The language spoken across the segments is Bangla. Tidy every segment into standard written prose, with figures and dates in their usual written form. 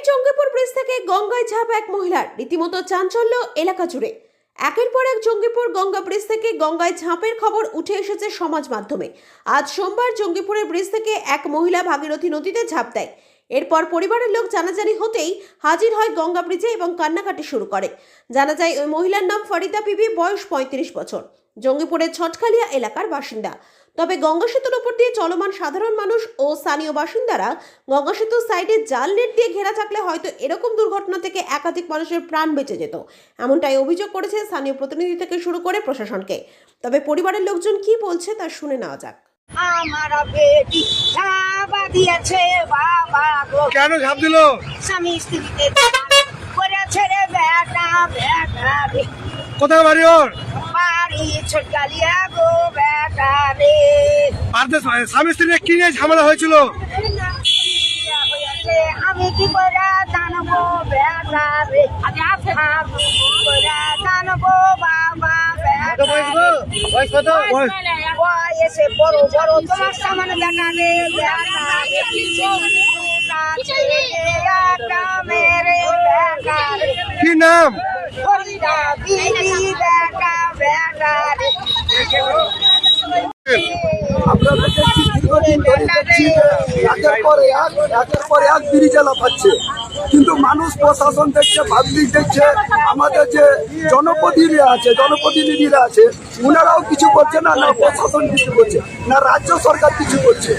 জঙ্গিপুর ব্রিজ থেকে গঙ্গায় ঝাঁপ এক মহিলার, রীতিমতো চাঞ্চল্য এলাকা জুড়ে। একের পর এক জঙ্গিপুর গঙ্গা ব্রিজ থেকে গঙ্গায় ঝাঁপের খবর উঠে এসেছে সমাজ মাধ্যমে। আজ সোমবার জঙ্গিপুরের ব্রিজ থেকে এক মহিলা ভাগীরথী নদীতে ঝাঁপ দেয়। এরপর পরিবারের লোক জানাজানি হতেই হাজির হয় গঙ্গা ব্রিজে এবং কান্নাকাটি শুরু করে। জানা যায় ওই মহিলার নাম ফরিদা বিবি, বয়স 35 বছর, জঙ্গিপুরের ছটখালিয়া এলাকার বাসিন্দা। তবে গঙ্গা সেতুর উপর দিয়ে চলমান সাধারণ মানুষ ও স্থানীয় বাসিন্দারা গঙ্গা সেতুর সাইডে জাল নেট দিয়ে ঘেরা থাকলে হয়তো এরকম দুর্ঘটনা থেকে একাধিক মানুষের প্রাণ বেঁচে যেত, এমনটাই অভিযোগ করেছে স্থানীয় প্রতিনিধি থেকে শুরু করে প্রশাসনকে। তবে পরিবারের লোকজন কি বলছে তা শুনে নেওয়া যাক। আমার বেটি ঝাঁপা দিয়েছে বাবা গো, কেন ঝাঁপ দিল? স্বামী স্ত্রীতে করেছে রে বেটা বেটা রে। কোথায় বাড়ি ওর? বাড়ি ছটকালিয়া গো বেটা রে। স্বামী স্ত্রী কি নিয়ে ঝামেলা হয়েছিল? আমি কি করে জানবো বেটা রে, আমি কি করে জানবো বাবা বেটা রে। বয়সে বড় বড় তোমার সামনে বেটা রে বেটা রে। কি নাম? ফরিদা বিবি বেটা বেটা রে। আমরা দেখছি দীর্ঘদিন ধরে দেখছি একের পর এক ব্রিজে লাফাচ্ছে, কিন্তু মানুষ প্রশাসন দেখছে, পাবলিক দেখছে, আমাদের যে জনপ্রতিনিধিরা আছে ওনারাও কিছু করছে না, না প্রশাসন কিছু করছে না, রাজ্য সরকার কিছু করছে।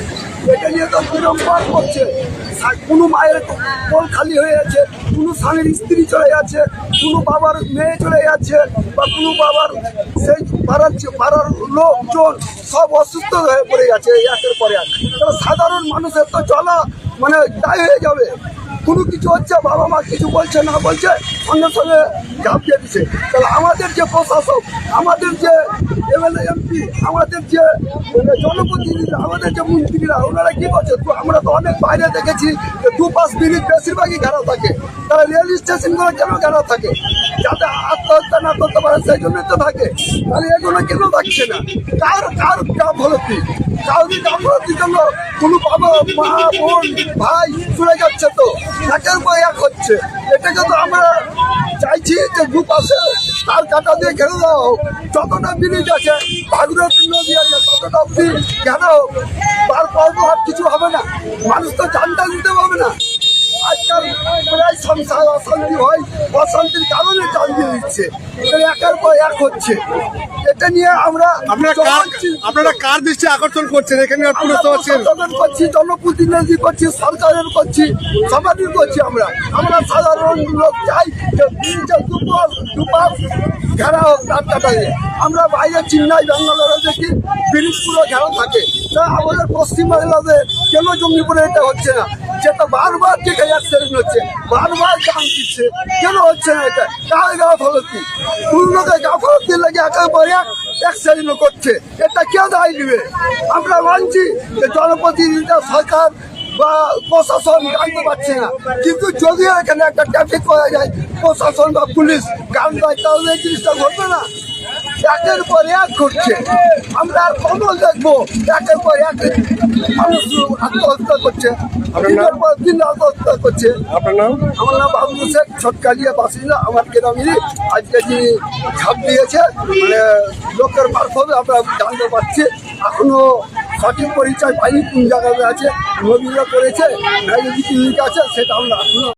এটা নিয়ে তো বিড়ম্বনা করছে। কোনো মায়ের কোল খালি হয়ে যাচ্ছে, কোনো স্বামীর স্ত্রী চলে যাচ্ছে, কোনো বাবার মেয়ে চলে যাচ্ছে, বা কোনো বাবার সেই পাড়ার লোকজন সব অসুস্থ হয়ে পড়ে যাচ্ছে একের পর এক। তাহলে সাধারণ মানুষের তো চলা মানে দায় হয়ে যাবে। কোনো কিছু হচ্ছে, বাবা মা কিছু বলছে না বলছে, সঙ্গে সঙ্গে ঝাঁপ দিয়ে দিচ্ছে। তাহলে আমাদের যে প্রশাসক, আমাদের যে এমএলএ এমপি, আমাদের যে জনপ্রতিনিধি, আমাদের যে মন্ত্রীরা, ওনারা কি করছে? তো আমরা তো অনেক বাইরে দেখেছি যে দুপাশ ব্রিজ বেশিরভাগই ঘেরা থাকে। তারা রেল স্টেশনগুলো কেন ঘেরা থাকে? যাতে আত্মহত্যা না করতে পারে সেই জন্যই তো থাকে। তাহলে এগুলো কেন থাকছে না? কার গাফলতি? কাউরি গাফলতির জন্য কোনো বাবা মা বোন ভাই চলে যাচ্ছে, তো একের পর এক হচ্ছে। এটাকে তো আমরা চাইছি যে দুপাশে তার কাটা দিয়ে ঘেরে দেওয়া হোক। যতটা ব্রিজ আছে, ভাগীরথী নদী আছে, ততটা অব্দি ঘেরা হোক। তারপর তো আর কিছু হবে না, মানুষ তো জানটা দিতে পারবে না। আজকাল প্রায় সংসার অশান্তি হয়, অশান্তির কারণে জাল দিয়ে দিচ্ছে, একের পর এক হচ্ছে। এটা নিয়ে আপনারা কার দৃষ্টি আকর্ষণ করছেন? এখানে করছি, জনপ্রতিনিধি করছি, সরকারের করছি, সবারই করছি। আমরা সাধারণ লোক চাই যে ব্রিজের দুপাশ ঘেরা হোক, তার কাটায়। আমরা বাইরে চেন্নাই ব্যাঙ্গালোরে দেখি ব্রিজগুলো ঘেরা থাকে, তা আমাদের পশ্চিমবাংলাতে কেন জঙ্গিপুরে এটা হচ্ছে না? যেটা বারবার দেখে অ্যাক্সিডেন্ট হচ্ছে, বারবার জাম দিচ্ছে, কেন হচ্ছে না? এটা কার গাফলতি? পূর্ণকে গাফলতি লেগে একের পর এক অ্যাক্সিডেন্ট করছে, এটা কে দায় নেবে? আমরা মানছি যে জনপ্রতিনিধিরা, সরকার বা প্রশাসন জানতে পারছে না, কিন্তু যদিও এখানে একটা ট্রাফিক করা যায়, প্রশাসন বা পুলিশ গান দেয়, তাহলে এই জিনিসটা ঘটবে না। একের পর এক ঘটছে, আমরা আর কত দেখবো? একের পর এক মানুষ আত্মহত্যা করছে, দিনের পর দিন আত্মহত্যা করছে। আপনার নাম? আমার নাম বাবু শেখ, ছটকালিয়া বাসিন্দা। আমার গ্রামেরই আজকে যে ঝাঁপ দিয়েছে, মানে লোকের মারফত আমরা জানতে পারছি। এখনো সঠিক পরিচয় পাইনি, কোন জায়গায় আছে, নদীরা করেছে, আছে, সেটা আমরা এখনো